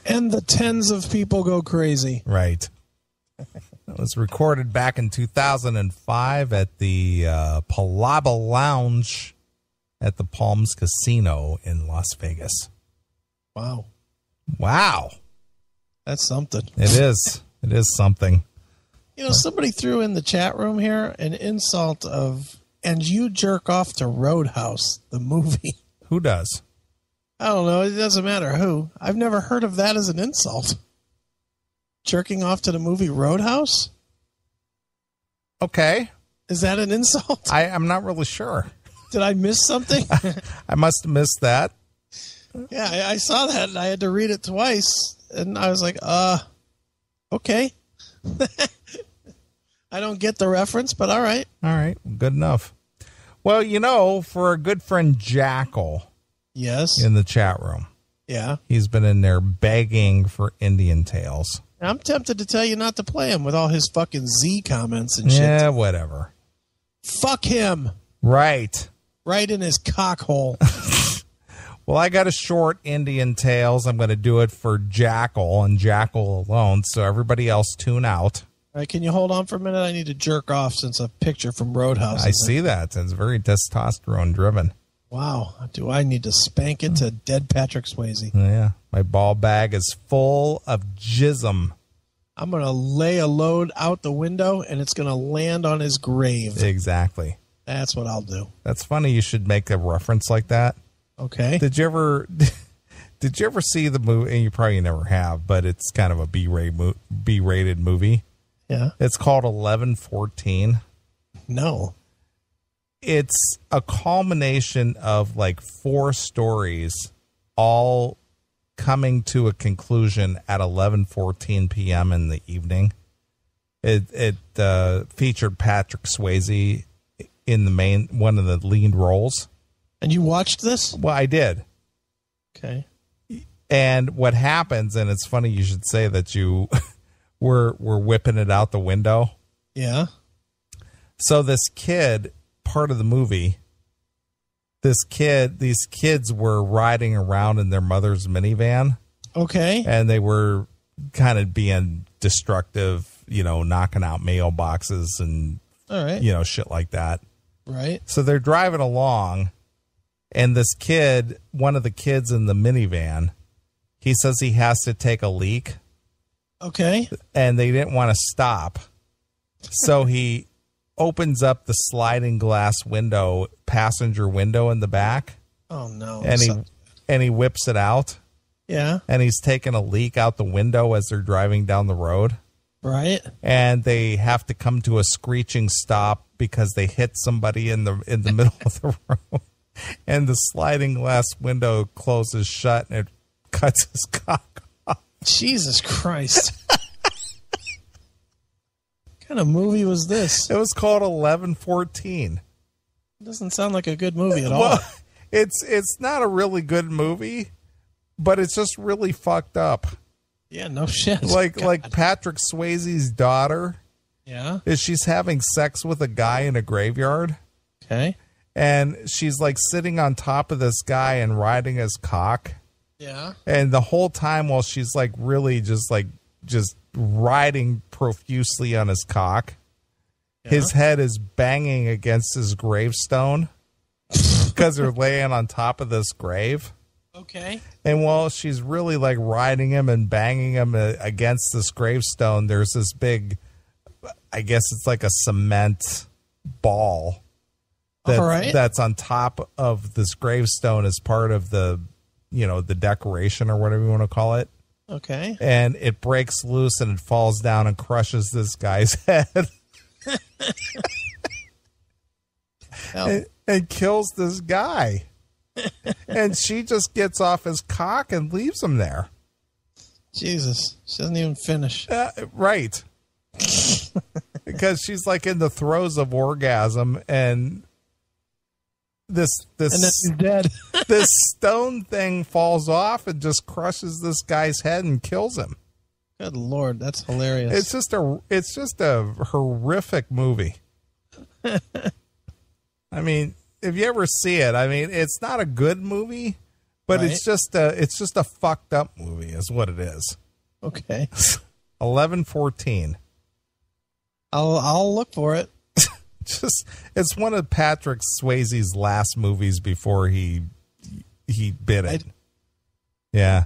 And the tens of people go crazy. Right. It was recorded back in 2005 at the Palaba Lounge at the Palms Casino in Las Vegas. Wow. Wow. That's something. It is. It is something. You know, somebody threw in the chat room here an insult of, and you jerk off to Roadhouse, the movie. Who does? I don't know. It doesn't matter who. I've never heard of that as an insult. Jerking off to the movie Roadhouse? Okay. Is that an insult? I'm not really sure. Did I miss something? I must have missed that. Yeah, I saw that and I had to read it twice. And I was like, okay. I don't get the reference, but all right. All right. Good enough. Well, you know, for our good friend Jackal. Yes. In the chat room. Yeah. He's been in there begging for Indian Tales. I'm tempted to tell you not to play him with all his fucking Z comments and shit. Yeah, whatever. Fuck him. Right. Right in his cock hole. Well, I got a short Indian Tales. I'm going to do it for Jackal and Jackal alone, so everybody else tune out. All right, can you hold on for a minute? I need to jerk off since a picture from Roadhouse. I see that. It's very testosterone driven. Wow. Do I need to spank it to dead Patrick Swayze? Yeah. My ball bag is full of jism. I'm going to lay a load out the window, and it's going to land on his grave. Exactly. That's what I'll do. That's funny. You should make a reference like that. Okay. Did you ever see the movie? And you probably never have, but it's kind of a B-rated movie. Yeah. It's called 11-14. No. It's a culmination of like 4 stories all coming to a conclusion at 11:14 p.m. in the evening. It featured Patrick Swayze in the one of the lead roles. And you watched this? Well, I did. Okay. And what happens, and it's funny you should say that you were whipping it out the window. Yeah. So this kid, part of the movie, these kids were riding around in their mother's minivan. Okay. And they were kind of being destructive, knocking out mailboxes and, all right, shit like that. Right. So they're driving along, and this kid, one of the kids in the minivan, he says he has to take a leak. Okay. And they didn't want to stop. So he opens up the sliding glass window, passenger window in the back. Oh no. And he whips it out. Yeah. And he's taking a leak out the window as they're driving down the road. Right. And they have to come to a screeching stop because they hit somebody in the middle of the road. And the sliding glass window closes shut and it cuts his cock off. Jesus Christ. What kind of movie was this? It was called 11-14. It doesn't sound like a good movie at all. It's not a really good movie, but it's just really fucked up. Yeah, no shit. Like Patrick Swayze's daughter. Yeah. She's having sex with a guy in a graveyard. Okay. And she's like sitting on top of this guy and riding his cock. Yeah. And the whole time while she's like really just riding profusely on his cock, his head is banging against his gravestone because they're laying on top of this grave. Okay. And while she's really like riding him and banging him against this gravestone, there's this big, I guess it's like a cement ball that's on top of this gravestone as part of the, the decoration or whatever you want to call it. Okay. And it breaks loose and it falls down and crushes this guy's head. and kills this guy. And she just gets off his cock and leaves him there. Jesus. She doesn't even finish. Right. Because she's like in the throes of orgasm and this and then he's dead. this stone thing falls off and just crushes this guy's head and kills him. Good Lord, that's hilarious. It's just a horrific movie. I mean, if you ever see it, I mean, it's not a good movie, But Right. it's just a fucked up movie is what it is. Okay. 11-14. I'll look for it. It's one of Patrick Swayze's last movies before he bit it. Yeah.